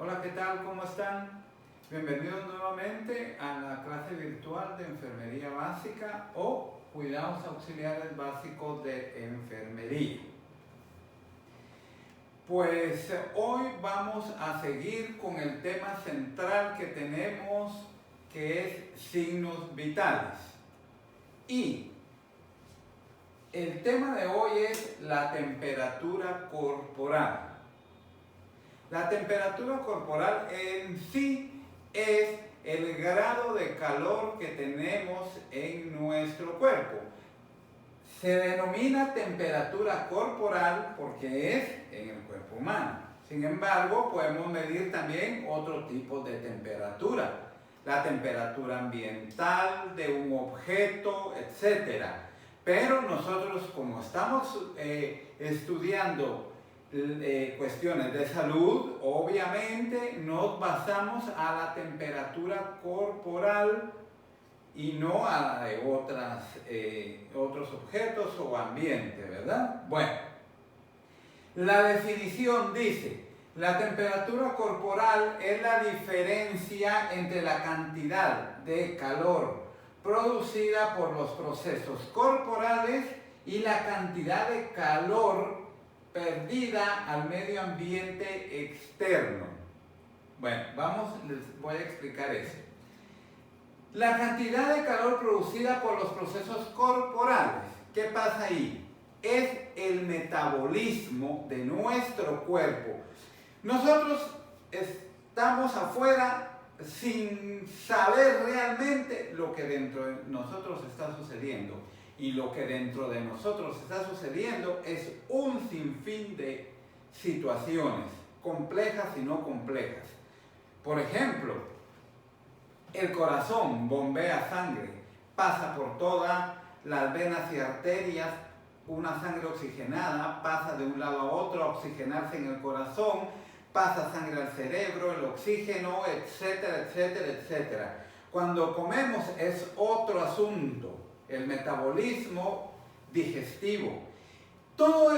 Hola, ¿qué tal? ¿Cómo están? Bienvenidos nuevamente a la clase virtual de Enfermería Básica o Cuidados Auxiliares Básicos de Enfermería. Pues hoy vamos a seguir con el tema central que tenemos, que es signos vitales. Y el tema de hoy es la temperatura corporal. La temperatura corporal en sí es el grado de calor que tenemos en nuestro cuerpo. Se denomina temperatura corporal porque es en el cuerpo humano. Sin embargo, podemos medir también otro tipo de temperatura. La temperatura ambiental de un objeto, etc. Pero nosotros, como estamos estudiando cuestiones de salud, obviamente nos basamos a la temperatura corporal y no a la de otros objetos o ambiente, ¿verdad? Bueno, la definición dice: la temperatura corporal es la diferencia entre la cantidad de calor producida por los procesos corporales y la cantidad de calor perdida al medio ambiente externo. Bueno, les voy a explicar eso. La cantidad de calor producida por los procesos corporales, ¿qué pasa ahí? Es el metabolismo de nuestro cuerpo. Nosotros estamos afuera sin saber realmente lo que dentro de nosotros está sucediendo. Y lo que dentro de nosotros está sucediendo es un sinfín de situaciones, complejas y no complejas. Por ejemplo, el corazón bombea sangre, pasa por todas las venas y arterias, una sangre oxigenada, pasa de un lado a otro a oxigenarse en el corazón, pasa sangre al cerebro, el oxígeno, etcétera, etcétera, etcétera. Cuando comemos es otro asunto. El metabolismo digestivo. Todo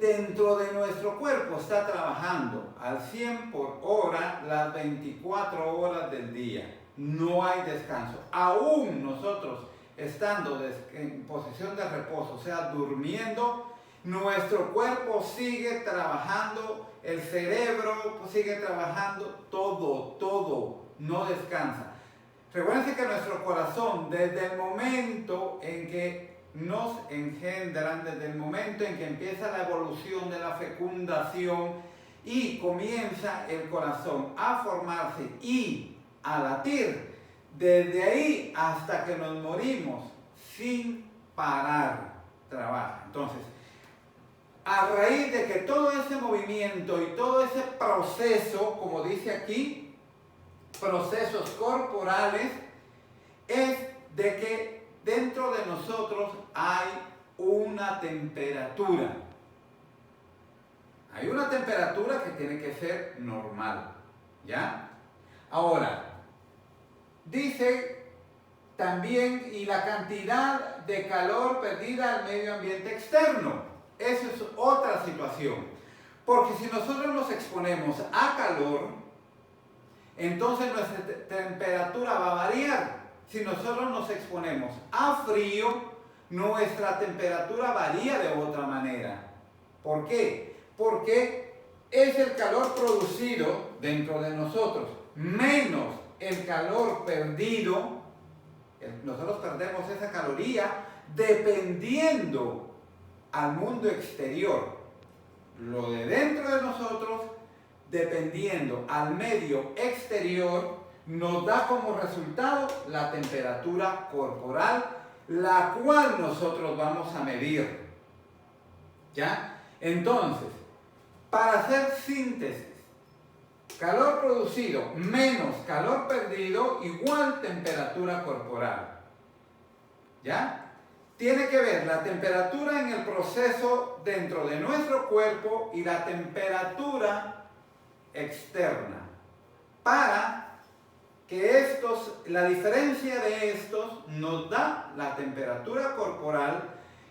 dentro de nuestro cuerpo está trabajando al 100 por hora las 24 horas del día. No hay descanso. Aún nosotros estando en posición de reposo, o sea, durmiendo, nuestro cuerpo sigue trabajando, el cerebro sigue trabajando, todo, no descansa. Recuerden que nuestro corazón, desde el momento en que nos engendran, desde el momento en que empieza la evolución de la fecundación y comienza el corazón a formarse y a latir, desde ahí hasta que nos morimos, sin parar, trabaja. Entonces, a raíz de que todo ese movimiento y todo ese proceso, como dice aquí, procesos corporales, es de que dentro de nosotros hay una temperatura. Hay una temperatura que tiene que ser normal, ¿ya? Ahora, dice también, y la cantidad de calor perdida al medio ambiente externo. Eso es otra situación. Porque si nosotros nos exponemos a calor, entonces nuestra temperatura va a variar. Si nosotros nos exponemos a frío, nuestra temperatura varía de otra manera. ¿Por qué? Porque es el calor producido dentro de nosotros menos el calor perdido. Nosotros perdemos esa caloría dependiendo al mundo exterior. Lo de dentro de nosotros, dependiendo al medio exterior, nos da como resultado la temperatura corporal, la cual nosotros vamos a medir. ¿Ya? Entonces, para hacer síntesis, calor producido menos calor perdido igual temperatura corporal. ¿Ya? Tiene que ver la temperatura en el proceso dentro de nuestro cuerpo y la temperatura externa, para que la diferencia de estos nos da la temperatura corporal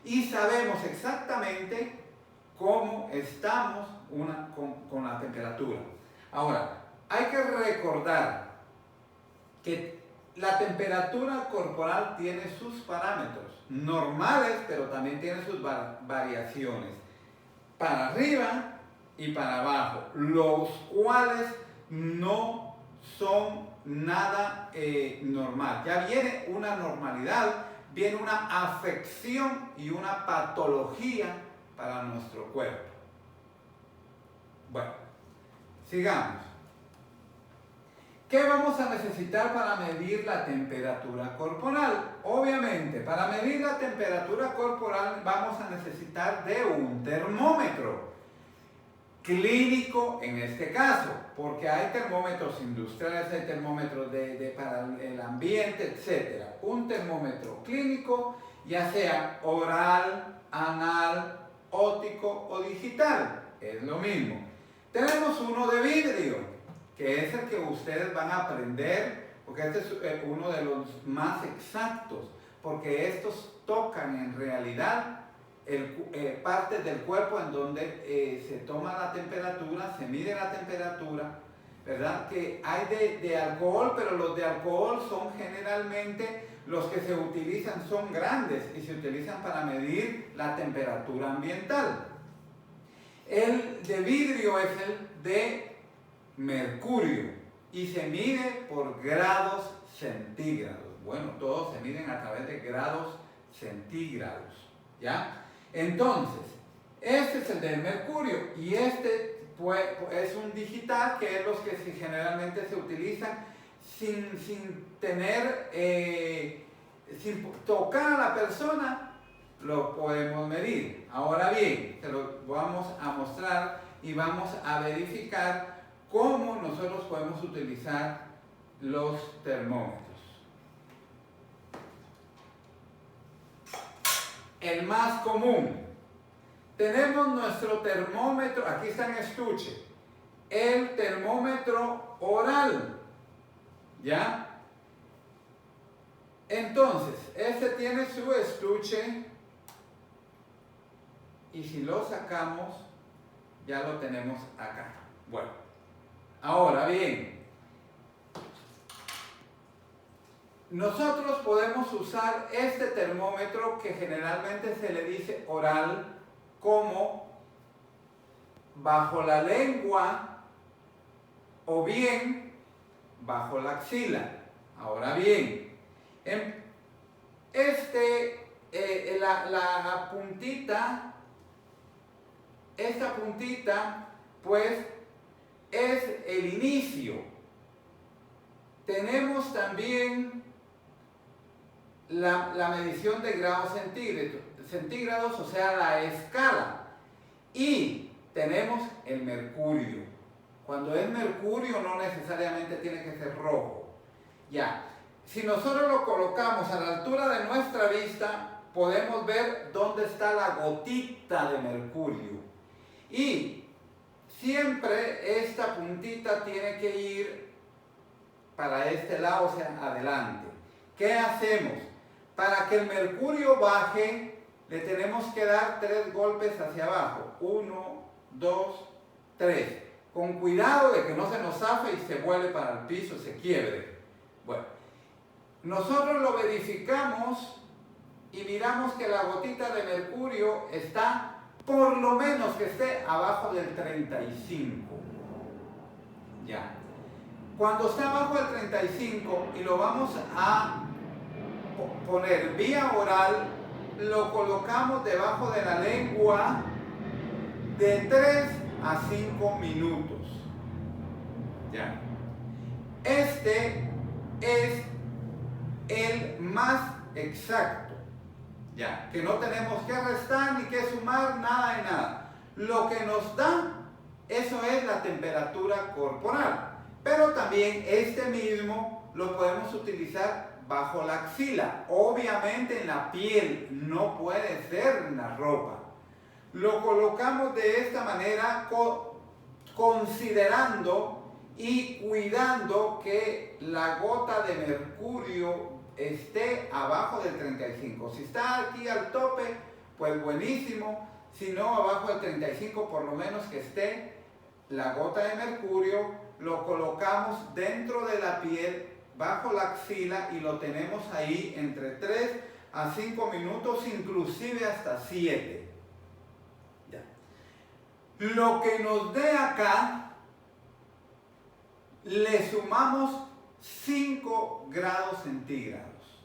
y sabemos exactamente cómo estamos con la temperatura. Ahora, hay que recordar que la temperatura corporal tiene sus parámetros normales, pero también tiene sus variaciones para arriba y para abajo, los cuales no son nada normal. Ya viene una normalidad, viene una afección y una patología para nuestro cuerpo. Bueno, sigamos. ¿Qué vamos a necesitar para medir la temperatura corporal? Obviamente, para medir la temperatura corporal vamos a necesitar de un termómetro clínico en este caso, porque hay termómetros industriales, hay termómetros para el ambiente, etc. Un termómetro clínico, ya sea oral, anal, óptico o digital, es lo mismo. Tenemos uno de vidrio, que es el que ustedes van a aprender, porque este es uno de los más exactos, porque estos tocan en realidad partes del cuerpo en donde se toma la temperatura, se mide la temperatura, ¿verdad? Que hay de alcohol, pero los de alcohol son generalmente, los que se utilizan son grandes y se utilizan para medir la temperatura ambiental. El de vidrio es el de mercurio y se mide por grados centígrados. Bueno, todos se miden a través de grados centígrados, ¿ya? Entonces, este es el del mercurio y este pues, es un digital, que es los que generalmente se utilizan sin tener, sin tocar a la persona, lo podemos medir. Ahora bien, se lo vamos a mostrar y vamos a verificar cómo nosotros podemos utilizar los termómetros. El más común. Tenemos nuestro termómetro, aquí está en estuche, el termómetro oral, ¿ya? Entonces, este tiene su estuche y si lo sacamos, ya lo tenemos acá. Bueno, ahora bien, nosotros podemos usar este termómetro que generalmente se le dice oral como bajo la lengua o bien bajo la axila. Ahora bien, la puntita, esta puntita pues es el inicio. Tenemos también la medición de grados centígrados, o sea, la escala. Y tenemos el mercurio. Cuando es mercurio no necesariamente tiene que ser rojo. Ya, si nosotros lo colocamos a la altura de nuestra vista, podemos ver dónde está la gotita de mercurio. Y siempre esta puntita tiene que ir para este lado, o sea, adelante. ¿Qué hacemos? Para que el mercurio baje, le tenemos que dar 3 golpes hacia abajo. 1, 2, 3. Con cuidado de que no se nos zafe y se vuele para el piso, se quiebre. Bueno, nosotros lo verificamos y miramos que la gotita de mercurio está, por lo menos que esté abajo del 35. Ya. Cuando está abajo del 35 y lo vamos a poner vía oral, lo colocamos debajo de la lengua de 3 a 5 minutos. Ya. Este es el más exacto. Ya, que no tenemos que restar ni que sumar, nada de nada. Lo que nos da, eso es la temperatura corporal. Pero también este mismo lo podemos utilizar bajo la axila, obviamente en la piel, no puede ser en la ropa. Lo colocamos de esta manera, considerando y cuidando que la gota de mercurio esté abajo del 35. Si está aquí al tope, pues buenísimo. Si no, abajo del 35, por lo menos que esté la gota de mercurio lo colocamos dentro de la piel, bajo la axila, y lo tenemos ahí entre 3 a 5 minutos, inclusive hasta 7. Ya. Lo que nos dé acá, le sumamos 5 grados centígrados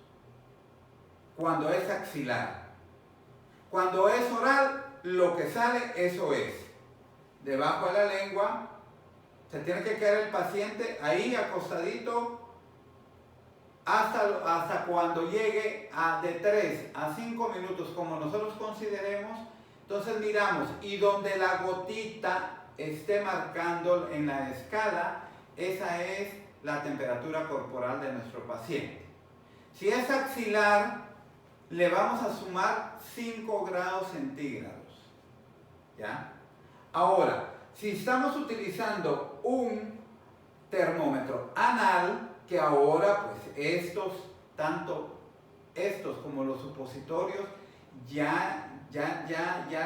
cuando es axilar. Cuando es oral, lo que sale, eso es. Debajo de la lengua, se tiene que quedar el paciente ahí acostadito hasta cuando llegue de 3 a 5 minutos, como nosotros consideremos. Entonces miramos, y donde la gotita esté marcando en la escala, esa es la temperatura corporal de nuestro paciente. Si es axilar, le vamos a sumar 5 grados centígrados. ¿Ya? Ahora, si estamos utilizando un termómetro anal, que ahora pues tanto estos como los supositorios ya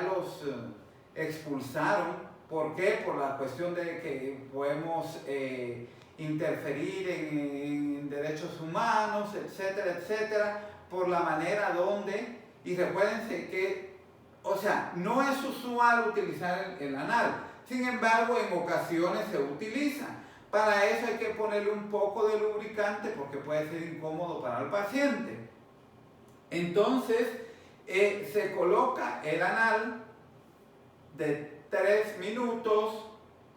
los expulsaron. ¿Por qué? Por la cuestión de que podemos interferir en derechos humanos, etcétera, etcétera, por la manera donde, y recuérdense que, o sea, no es usual utilizar el anal, sin embargo en ocasiones se utiliza. Para eso hay que ponerle un poco de lubricante porque puede ser incómodo para el paciente. Entonces se coloca el anal de 3 minutos,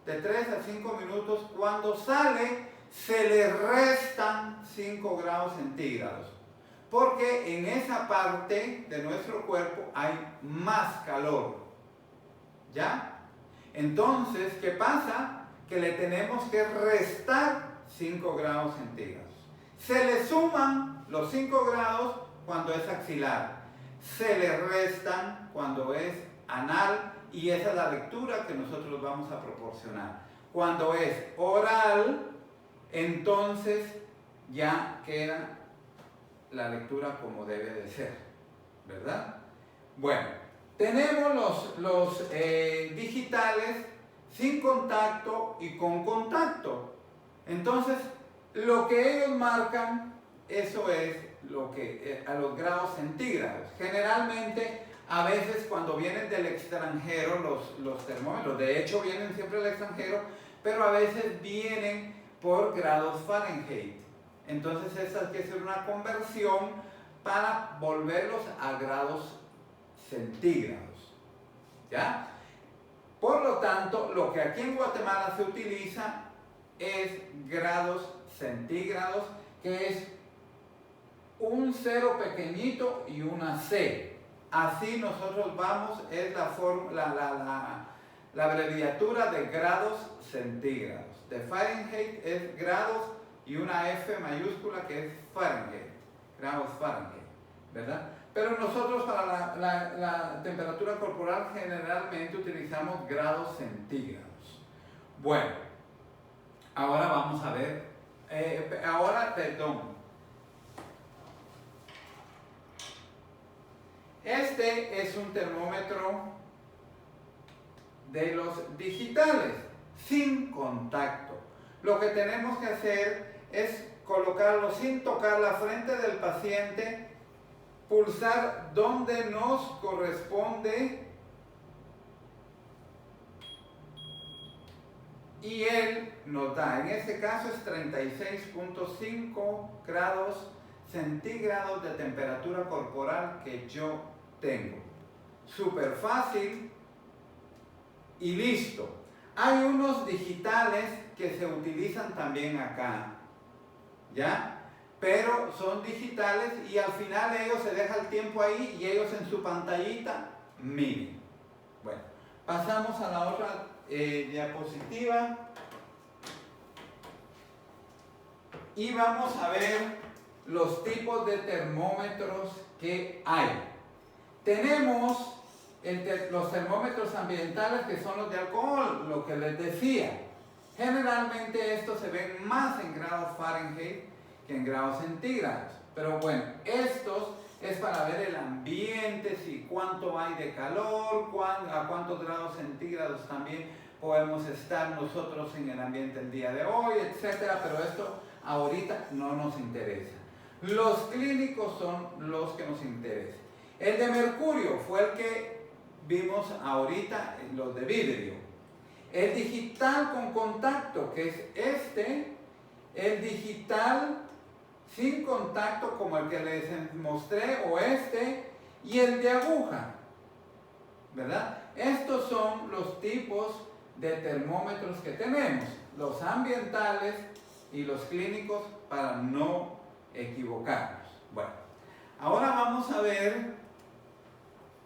de 3 a 5 minutos. Cuando sale, se le restan 5 grados centígrados, porque en esa parte de nuestro cuerpo hay más calor. ¿Ya? Entonces, ¿qué pasa? Que le tenemos que restar 5 grados centígrados. Se le suman los 5 grados cuando es axilar, se le restan cuando es anal, y esa es la lectura que nosotros vamos a proporcionar. Cuando es oral, entonces ya queda la lectura como debe de ser, ¿verdad? Bueno, tenemos los digitales sin contacto y con contacto. Entonces, lo que ellos marcan, eso es lo que a los grados centígrados. Generalmente, a veces cuando vienen del extranjero los termómetros, de hecho vienen siempre del extranjero, pero a veces vienen por grados Fahrenheit. Entonces, esa hay que hacer una conversión para volverlos a grados centígrados. ¿Ya? Por lo tanto, lo que aquí en Guatemala se utiliza es grados centígrados, que es un 0 pequeñito y una C. Así nosotros vamos, es la abreviatura de grados centígrados. De Fahrenheit es grados y una F mayúscula que es Fahrenheit, grados Fahrenheit, ¿verdad? Pero nosotros para la temperatura corporal generalmente utilizamos grados centígrados. Bueno, ahora vamos a ver, este es un termómetro de los digitales, sin contacto. Lo que tenemos que hacer es colocarlo sin tocar la frente del paciente, pulsar donde nos corresponde y él nos da, en este caso es 36.5 grados centígrados de temperatura corporal que yo tengo. Súper fácil y listo. Hay unos digitales que se utilizan también acá, ¿ya? Pero son digitales y al final ellos se dejan el tiempo ahí y ellos en su pantallita miden. Bueno, pasamos a la otra diapositiva y vamos a ver los tipos de termómetros que hay. Tenemos los termómetros ambientales, que son los de alcohol, lo que les decía. Generalmente estos se ven más en grados Fahrenheit que en grados centígrados. Pero bueno, estos es para ver el ambiente, si cuánto hay de calor, a cuántos grados centígrados también podemos estar nosotros en el ambiente el día de hoy, etcétera, pero esto ahorita no nos interesa. Los clínicos son los que nos interesan. El de mercurio fue el que vimos ahorita, los de vidrio. El digital con contacto, que es este, el digital sin contacto como el que les mostré, o este, y el de aguja, ¿verdad? Estos son los tipos de termómetros que tenemos, los ambientales y los clínicos, para no equivocarnos. Bueno, ahora vamos a ver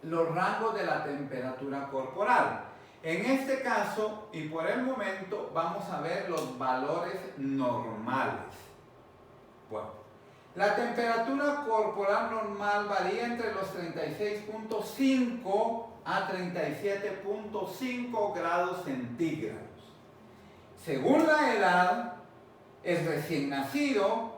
los rangos de la temperatura corporal. En este caso, y por el momento, vamos a ver los valores normales. Bueno, la temperatura corporal normal varía entre los 36.5 a 37.5 grados centígrados. Según la edad, el recién nacido,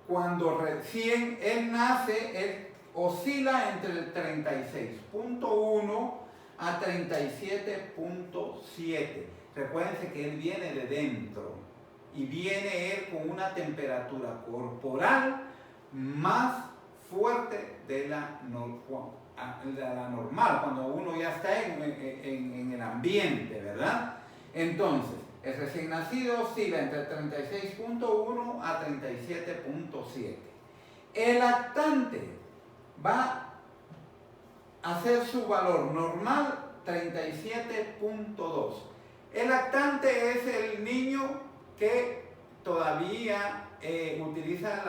cuando recién él nace, él oscila entre el 36.1 a 37.7. Recuérdense que él viene de dentro y viene él con una temperatura corporal más fuerte de la normal, cuando uno ya está en el ambiente, ¿verdad? Entonces, el recién nacido oscila entre 36.1 a 37.7. El lactante va a hacer su valor normal 37.2. El lactante es el niño que todavía utiliza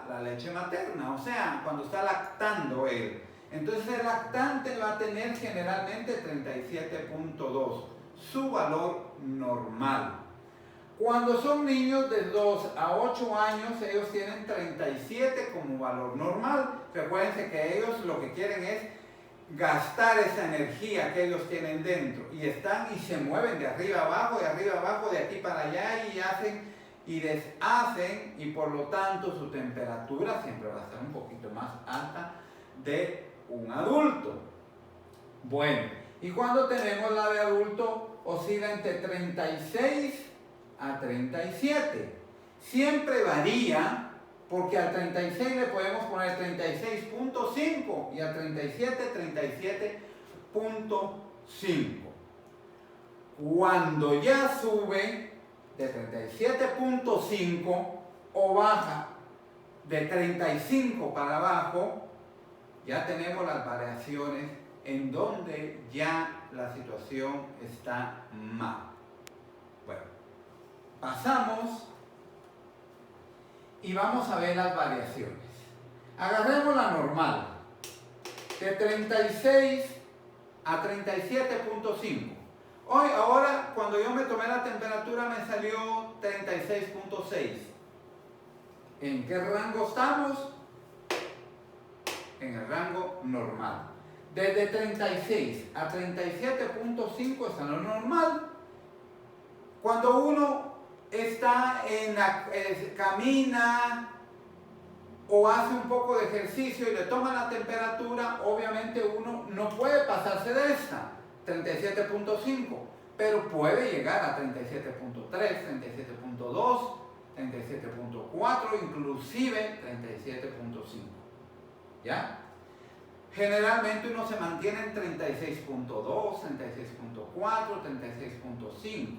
la leche materna, o sea, cuando está lactando él. Entonces el lactante va a tener generalmente 37.2, su valor normal. Cuando son niños de 2 a 8 años, ellos tienen 37 como valor normal. Recuérdense que ellos lo que quieren es gastar esa energía que ellos tienen dentro, y están y se mueven de arriba abajo, de arriba abajo, de aquí para allá, y hacen y deshacen, y por lo tanto su temperatura siempre va a estar un poquito más alta de un adulto. Bueno, y cuando tenemos la de adulto, oscila entre 36 a 37. Siempre varía, porque al 36 le podemos poner 36.5 y al 37, 37.5. Cuando ya sube de 37.5 o baja de 35 para abajo, ya tenemos las variaciones en donde ya la situación está mal. Bueno, pasamos y vamos a ver las variaciones. Agarremos la normal, de 36 a 37.5. Ahora, cuando yo me tomé la temperatura, me salió 36.6. ¿En qué rango estamos? En el rango normal. Desde 36 a 37.5 está en lo normal. Cuando uno está camina o hace un poco de ejercicio y le toma la temperatura, obviamente uno no puede pasarse de esta, 37.5, pero puede llegar a 37.3, 37.2, 37.4, inclusive 37.5. ¿Ya? Generalmente uno se mantiene en 36.2, 36.4, 36.5.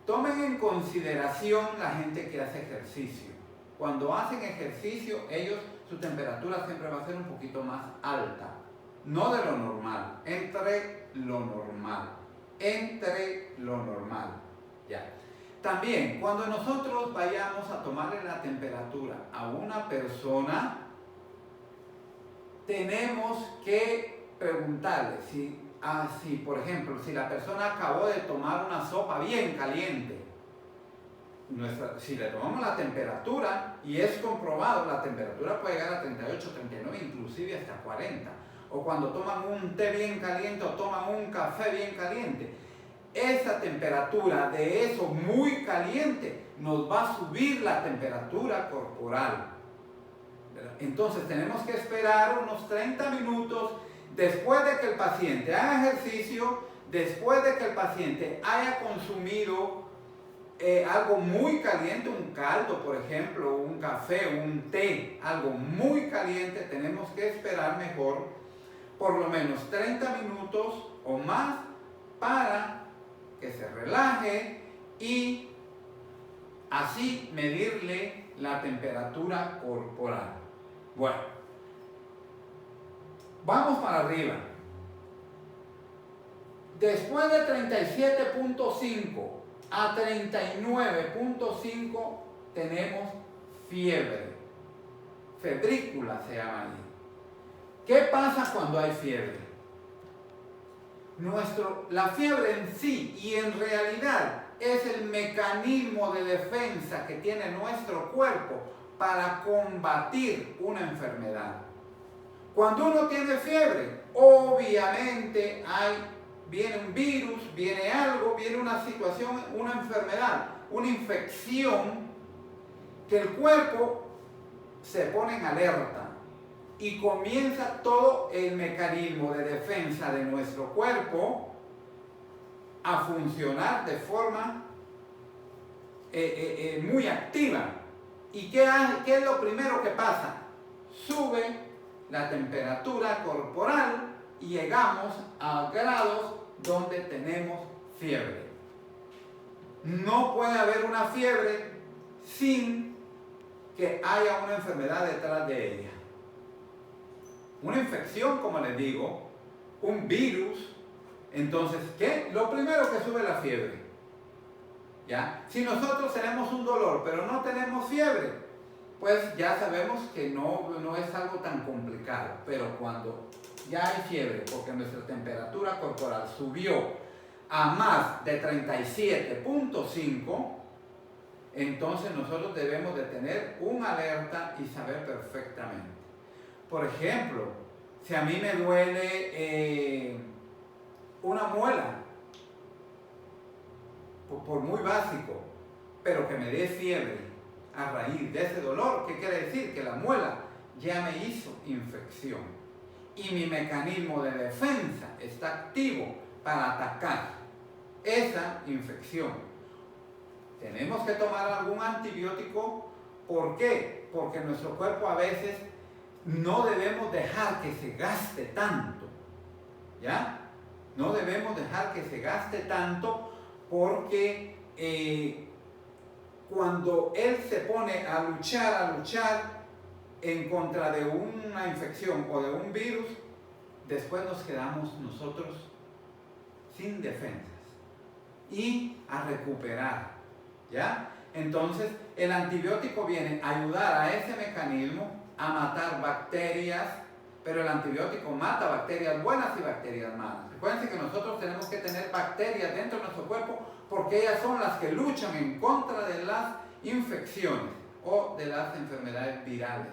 Tomen en consideración la gente que hace ejercicio. Cuando hacen ejercicio, su temperatura siempre va a ser un poquito más alta. No de lo normal, entre lo normal. Ya. También, cuando nosotros vayamos a tomarle la temperatura a una persona, tenemos que preguntarle si, por ejemplo, si la persona acabó de tomar una sopa bien caliente, si le tomamos la temperatura, y es comprobado, la temperatura puede llegar a 38, 39, inclusive hasta 40. O cuando toman un té bien caliente o toman un café bien caliente, esa temperatura de eso muy caliente nos va a subir la temperatura corporal. Entonces tenemos que esperar unos 30 minutos después de que el paciente haga ejercicio, después de que el paciente haya consumido algo muy caliente, un caldo, por ejemplo, un café, un té, algo muy caliente, tenemos que esperar mejor por lo menos 30 minutos o más para que se relaje y así medirle la temperatura corporal. Bueno, vamos para arriba. Después de 37.5 a 39.5 tenemos fiebre. Febrícula se llama ahí. ¿Qué pasa cuando hay fiebre? La fiebre en sí y en realidad es el mecanismo de defensa que tiene nuestro cuerpo para combatir una enfermedad. Cuando uno tiene fiebre, obviamente viene un virus, viene algo, viene una situación, una enfermedad, una infección, que el cuerpo se pone en alerta y comienza todo el mecanismo de defensa de nuestro cuerpo a funcionar de forma muy activa. ¿Y qué es lo primero que pasa? Sube la temperatura corporal y llegamos a grados donde tenemos fiebre. No puede haber una fiebre sin que haya una enfermedad detrás de ella. Una infección, como les digo, un virus. Entonces, ¿qué? Lo primero que sube la fiebre. ¿Ya? Si nosotros tenemos un dolor, pero no tenemos fiebre, pues ya sabemos que no es algo tan complicado. Pero cuando ya hay fiebre, porque nuestra temperatura corporal subió a más de 37.5, entonces nosotros debemos de tener una alerta y saber perfectamente. Por ejemplo, si a mí me duele una muela, por muy básico, pero que me dé fiebre a raíz de ese dolor, ¿qué quiere decir? Que la muela ya me hizo infección y mi mecanismo de defensa está activo para atacar esa infección. Tenemos que tomar algún antibiótico. ¿Por qué? Porque nuestro cuerpo a veces no debemos dejar que se gaste tanto, ¿ya? No debemos dejar que se gaste tanto porque cuando él se pone a luchar en contra de una infección o de un virus, después nos quedamos nosotros sin defensas y a recuperar, ¿ya? Entonces, el antibiótico viene a ayudar a ese mecanismo a matar bacterias, pero el antibiótico mata bacterias buenas y bacterias malas. Recuerden que nosotros tenemos que tener bacterias dentro de nuestro cuerpo porque ellas son las que luchan en contra de las infecciones o de las enfermedades virales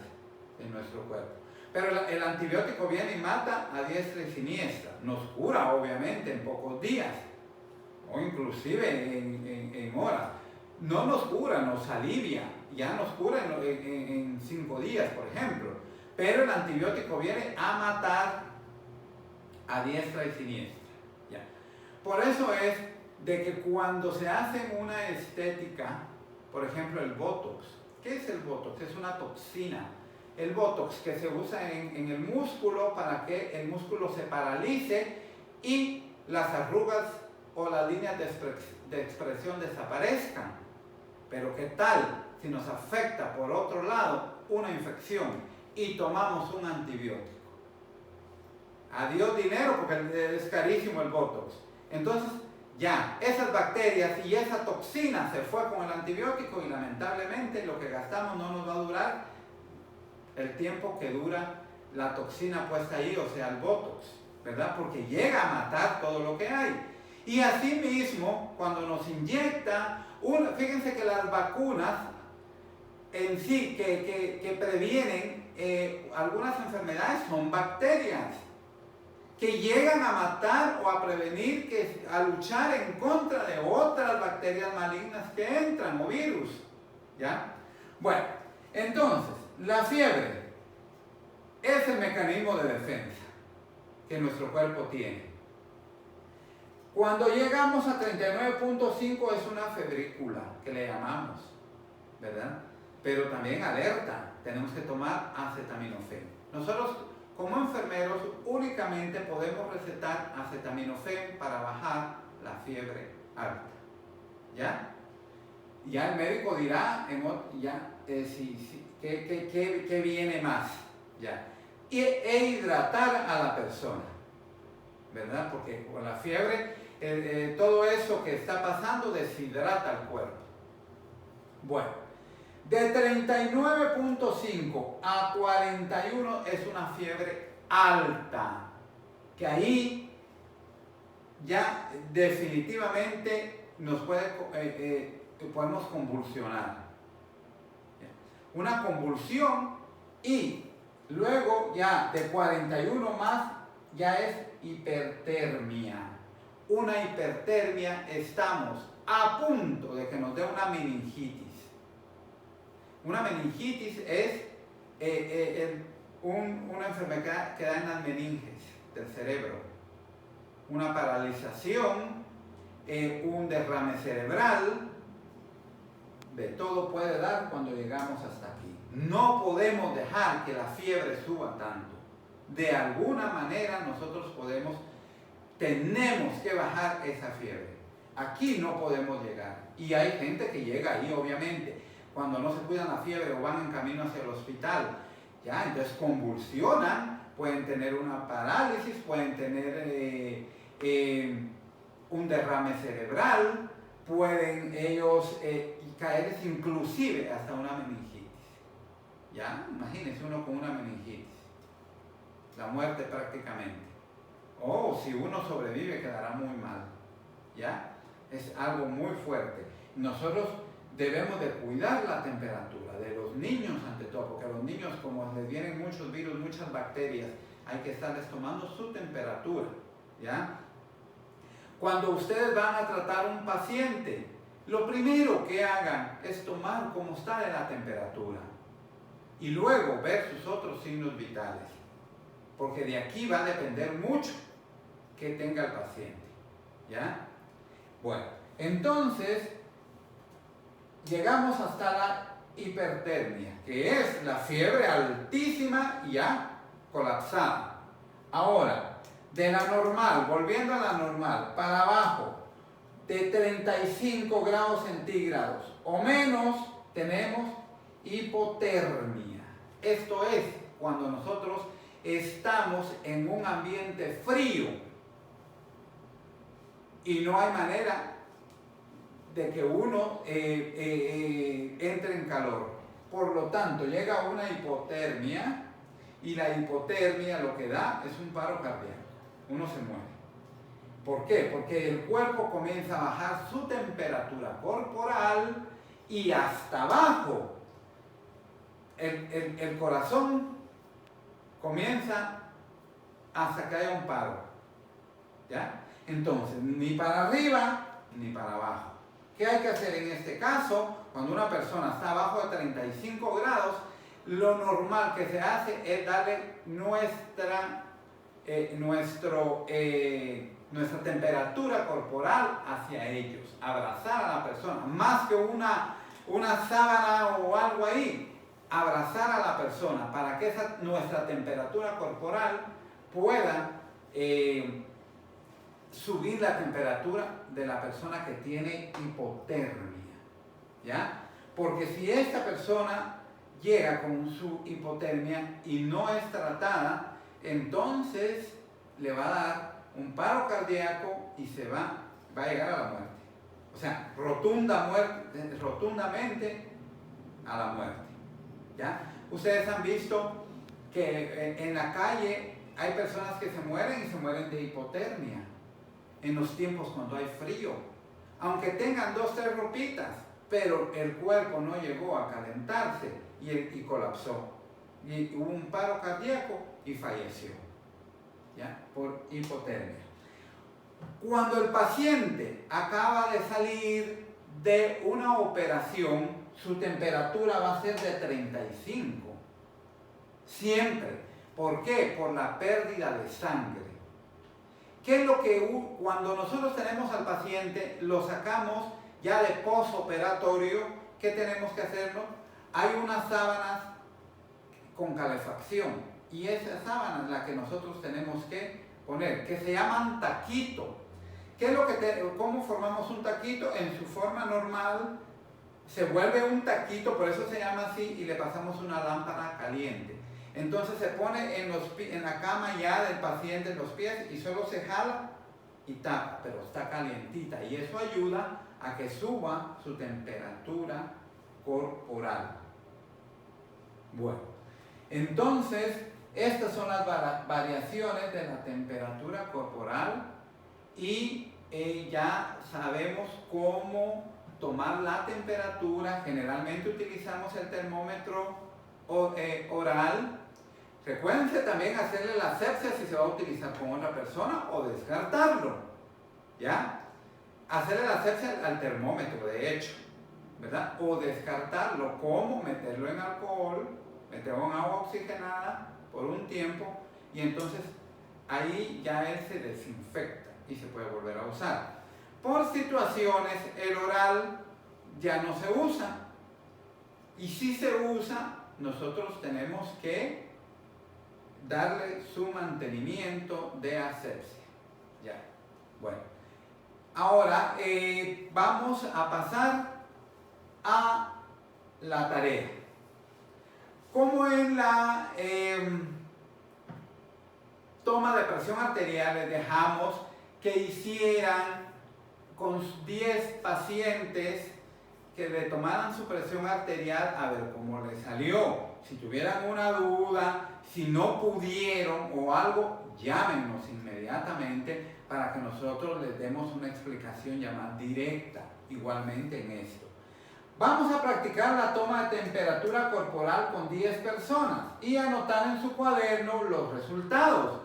en nuestro cuerpo. Pero el antibiótico viene y mata a diestra y siniestra. Nos cura, obviamente, en pocos días o inclusive en horas. No nos cura, nos alivia. Ya nos cura en 5 días, por ejemplo. Pero el antibiótico viene a matar a diestra y siniestra. ¿Ya? Por eso es de que cuando se hace una estética, por ejemplo el Botox. ¿Qué es el Botox? Es una toxina. El Botox que se usa en el músculo para que el músculo se paralice y las arrugas o las líneas de expresión desaparezcan. Pero ¿qué tal si nos afecta por otro lado una infección y tomamos un antibiótico? Adiós dinero porque es carísimo el Botox. Entonces ya, esas bacterias y esa toxina se fue con el antibiótico y lamentablemente lo que gastamos no nos va a durar el tiempo que dura la toxina puesta ahí, o sea el Botox, ¿verdad? Porque llega a matar todo lo que hay. Y así mismo, cuando nos inyecta, fíjense que las vacunas en sí que previenen algunas enfermedades son bacterias que llegan a matar o a prevenir, a luchar en contra de otras bacterias malignas que entran o virus, ¿ya? Bueno, entonces, la fiebre es el mecanismo de defensa que nuestro cuerpo tiene. Cuando llegamos a 39.5 es una febrícula, que le llamamos, ¿verdad? Pero también alerta, tenemos que tomar acetaminofén. Nosotros, como enfermeros, únicamente podemos recetar acetaminofén para bajar la fiebre alta, ¿ya? Ya el médico dirá, ¿qué viene más? ¿Ya? E hidratar a la persona, ¿verdad? Porque con la fiebre, todo eso que está pasando deshidrata el cuerpo. Bueno, de 39.5 a 41 es una fiebre alta, que ahí ya definitivamente podemos convulsionar. Una convulsión, y luego ya de 41 más ya es hipertermia. Una hipertermia, estamos a punto de que nos dé una meningitis. Una meningitis es una enfermedad que da en las meninges del cerebro. Una paralización, un derrame cerebral, de todo puede dar cuando llegamos hasta aquí. No podemos dejar que la fiebre suba tanto. De alguna manera nosotros tenemos que bajar esa fiebre. Aquí no podemos llegar. Y hay gente que llega ahí, obviamente, cuando no se cuidan la fiebre o van en camino hacia el hospital. Ya, entonces convulsionan, pueden tener una parálisis, pueden tener un derrame cerebral, pueden ellos caer inclusive hasta una meningitis. ¿Ya? Imagínense uno con una meningitis. La muerte prácticamente. O si uno sobrevive quedará muy mal. ¿Ya? Es algo muy fuerte. Nosotros debemos de cuidar la temperatura de los niños ante todo, porque a los niños, como les vienen muchos virus, muchas bacterias, hay que estarles tomando su temperatura. ¿Ya? Cuando ustedes van a tratar a un paciente, lo primero que hagan es tomar cómo está de la temperatura y luego ver sus otros signos vitales, porque de aquí va a depender mucho que tenga el paciente. ¿Ya? Bueno, entonces llegamos hasta la hipertermia, que es la fiebre altísima y ya colapsada. Ahora, de la normal, volviendo a la normal, para abajo, de 35 grados centígrados o menos, tenemos hipotermia. Esto es cuando nosotros estamos en un ambiente frío y no hay manera de que uno entre en calor. Por lo tanto, llega una hipotermia, y la hipotermia lo que da es un paro cardíaco. Uno se muere. ¿Por qué? Porque el cuerpo comienza a bajar su temperatura corporal y hasta abajo. El corazón comienza hasta que haya un paro. ¿Ya? Entonces, ni para arriba ni para abajo. ¿Qué hay que hacer en este caso? Cuando una persona está abajo de 35 grados, lo normal que se hace es darle nuestra temperatura corporal hacia ellos, abrazar a la persona, más que una sábana o algo ahí, abrazar a la persona para que nuestra temperatura corporal pueda subir la temperatura de la persona que tiene hipotermia. ¿Ya? Porque si esta persona llega con su hipotermia y no es tratada, entonces le va a dar un paro cardíaco y va a llegar a la muerte. O sea, rotundamente a la muerte. ¿Ya? Ustedes han visto que en la calle hay personas que se mueren y se mueren de hipotermia en los tiempos cuando hay frío, aunque tengan 2 o 3 ropitas, pero el cuerpo no llegó a calentarse y colapsó. Y hubo un paro cardíaco y falleció. ¿Ya? Por hipotermia. Cuando el paciente acaba de salir de una operación, su temperatura va a ser de 35. Siempre. ¿Por qué? Por la pérdida de sangre. ¿Qué es lo que cuando nosotros tenemos al paciente, lo sacamos ya de posoperatorio? ¿Qué tenemos que hacerlo? Hay unas sábanas con calefacción y esa sábana es la que nosotros tenemos que poner, que se llaman taquito. ¿Qué es lo que cómo formamos un taquito? En su forma normal se vuelve un taquito, por eso se llama así, y le pasamos una lámpara caliente. Entonces se pone en la cama ya del paciente en los pies y solo se jala y tapa, pero está calientita y eso ayuda a que suba su temperatura corporal. Bueno, entonces estas son las variaciones de la temperatura corporal y ya sabemos cómo tomar la temperatura. Generalmente utilizamos el termómetro oral. Recuérdense también hacerle la asepsia si se va a utilizar con otra persona o descartarlo, ¿ya? Hacerle la asepsia al termómetro, de hecho, ¿verdad? O descartarlo, ¿cómo? Meterlo en alcohol, meterlo en agua oxigenada por un tiempo y entonces ahí ya él se desinfecta y se puede volver a usar. Por situaciones, el oral ya no se usa y si se usa, nosotros tenemos que darle su mantenimiento de asepsia. Ya, bueno. Ahora vamos a pasar a la tarea. Como en la toma de presión arterial les dejamos que hicieran con 10 pacientes que le tomaran su presión arterial a ver cómo les salió. Si tuvieran una duda, si no pudieron o algo, llámenos inmediatamente para que nosotros les demos una explicación ya más directa, igualmente en esto. Vamos a practicar la toma de temperatura corporal con 10 personas y anotar en su cuaderno los resultados,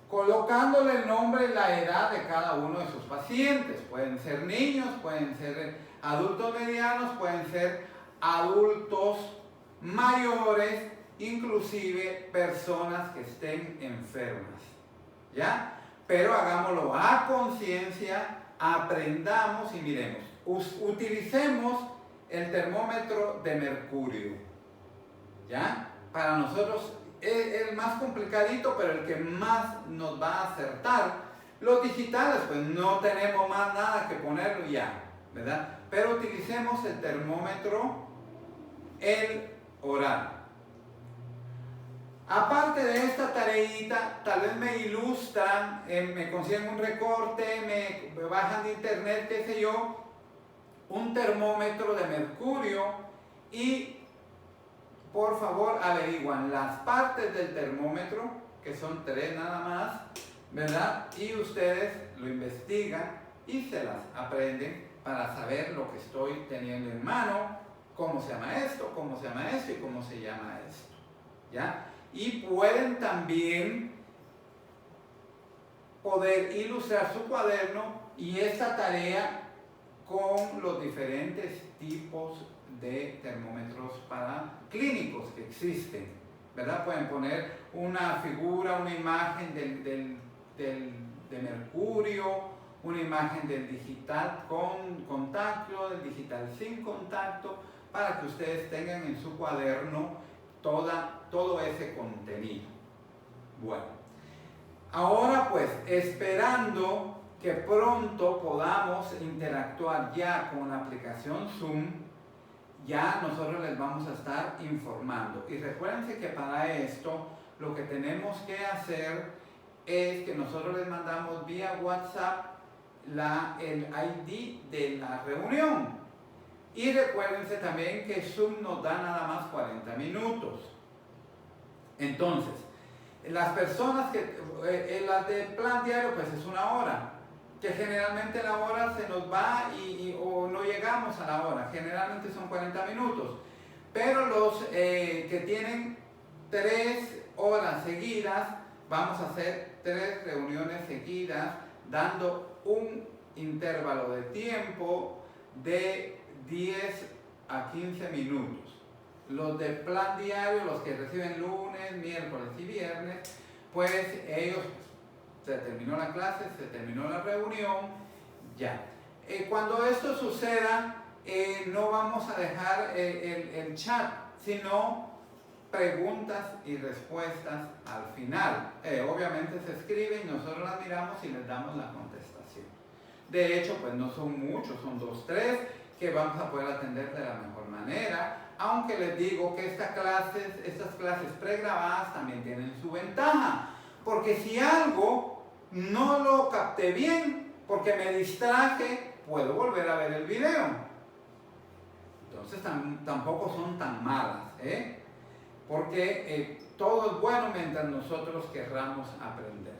colocándole el nombre y la edad de cada uno de sus pacientes. Pueden ser niños, pueden ser adultos medianos, pueden ser adultos mayores, inclusive personas que estén enfermas, ¿ya? Pero hagámoslo a conciencia, aprendamos y miremos. Utilicemos el termómetro de mercurio, ¿ya? Para nosotros es el más complicadito, pero el que más nos va a acertar. Los digitales, pues no tenemos más nada que ponerlo ya, ¿verdad? Pero utilicemos el termómetro, el oral. Aparte de esta tareita, tal vez me ilustran, me consiguen un recorte, me bajan de internet, qué sé yo, un termómetro de mercurio y por favor averiguan las partes del termómetro, que son 3 nada más, ¿verdad? Y ustedes lo investigan y se las aprenden para saber lo que estoy teniendo en mano, cómo se llama esto y cómo se llama esto, ¿ya? Y pueden también poder ilustrar su cuaderno y esta tarea con los diferentes tipos de termómetros clínicos que existen, ¿verdad? Pueden poner una figura, una imagen de mercurio, una imagen del digital con contacto, del digital sin contacto, para que ustedes tengan en su cuaderno todo ese contenido. Bueno, ahora pues esperando que pronto podamos interactuar ya con la aplicación Zoom, ya nosotros les vamos a estar informando. Y recuérdense que para esto lo que tenemos que hacer es que nosotros les mandamos vía WhatsApp el ID de la reunión. Y recuérdense también que Zoom nos da nada más 40 minutos. Entonces, las personas las de plan diario pues es 1 hora, que generalmente la hora se nos va o no llegamos a la hora, generalmente son 40 minutos. Pero los que tienen 3 horas seguidas, vamos a hacer 3 reuniones seguidas, dando un intervalo de tiempo de 10 a 15 minutos. Los de plan diario, los que reciben lunes, miércoles y viernes, pues ellos se terminó la clase, se terminó la reunión, ya. Cuando esto suceda, no vamos a dejar el chat, sino preguntas y respuestas al final. Obviamente se escriben y nosotros las miramos y les damos la contestación. De hecho, pues no son muchos, son 2, 3 que vamos a poder atender de la mejor manera, aunque les digo que estas clases pregrabadas también tienen su ventaja, porque si algo no lo capté bien, porque me distraje, puedo volver a ver el video. Entonces tampoco son tan malas, porque todo es bueno mientras nosotros querramos aprender.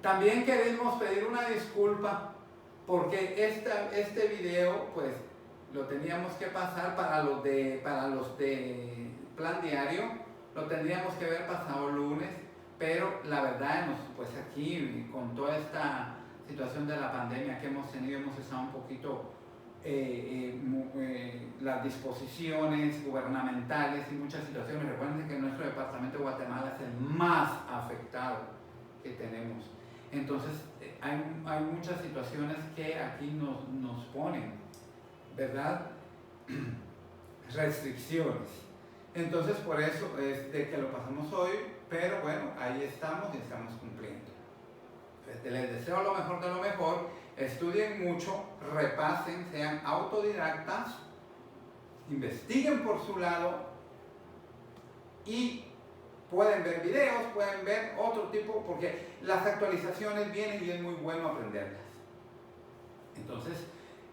También queremos pedir una disculpa porque este video pues lo teníamos que pasar para los de plan diario, lo tendríamos que haber pasado lunes, pero la verdad pues aquí con toda esta situación de la pandemia que hemos tenido, hemos estado un poquito las disposiciones gubernamentales y muchas situaciones. Recuerden que nuestro departamento de Guatemala es el más afectado que tenemos. Entonces hay muchas situaciones que aquí nos ponen, ¿verdad? Restricciones. Entonces por eso es de que lo pasamos hoy, pero bueno, ahí estamos y estamos cumpliendo. Les deseo lo mejor de lo mejor, estudien mucho, repasen, sean autodidactas, investiguen por su lado y pueden ver videos, pueden ver otro tipo, porque las actualizaciones vienen y es muy bueno aprenderlas. Entonces,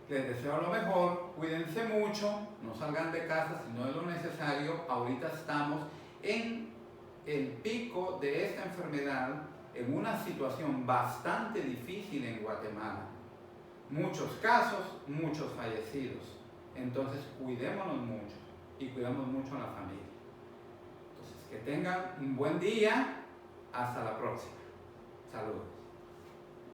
les deseo lo mejor, cuídense mucho, no salgan de casa si no es lo necesario. Ahorita estamos en el pico de esta enfermedad, en una situación bastante difícil en Guatemala. Muchos casos, muchos fallecidos. Entonces, cuidémonos mucho y cuidamos mucho a la familia. Entonces, que tengan un buen día. Hasta la próxima. Saludos.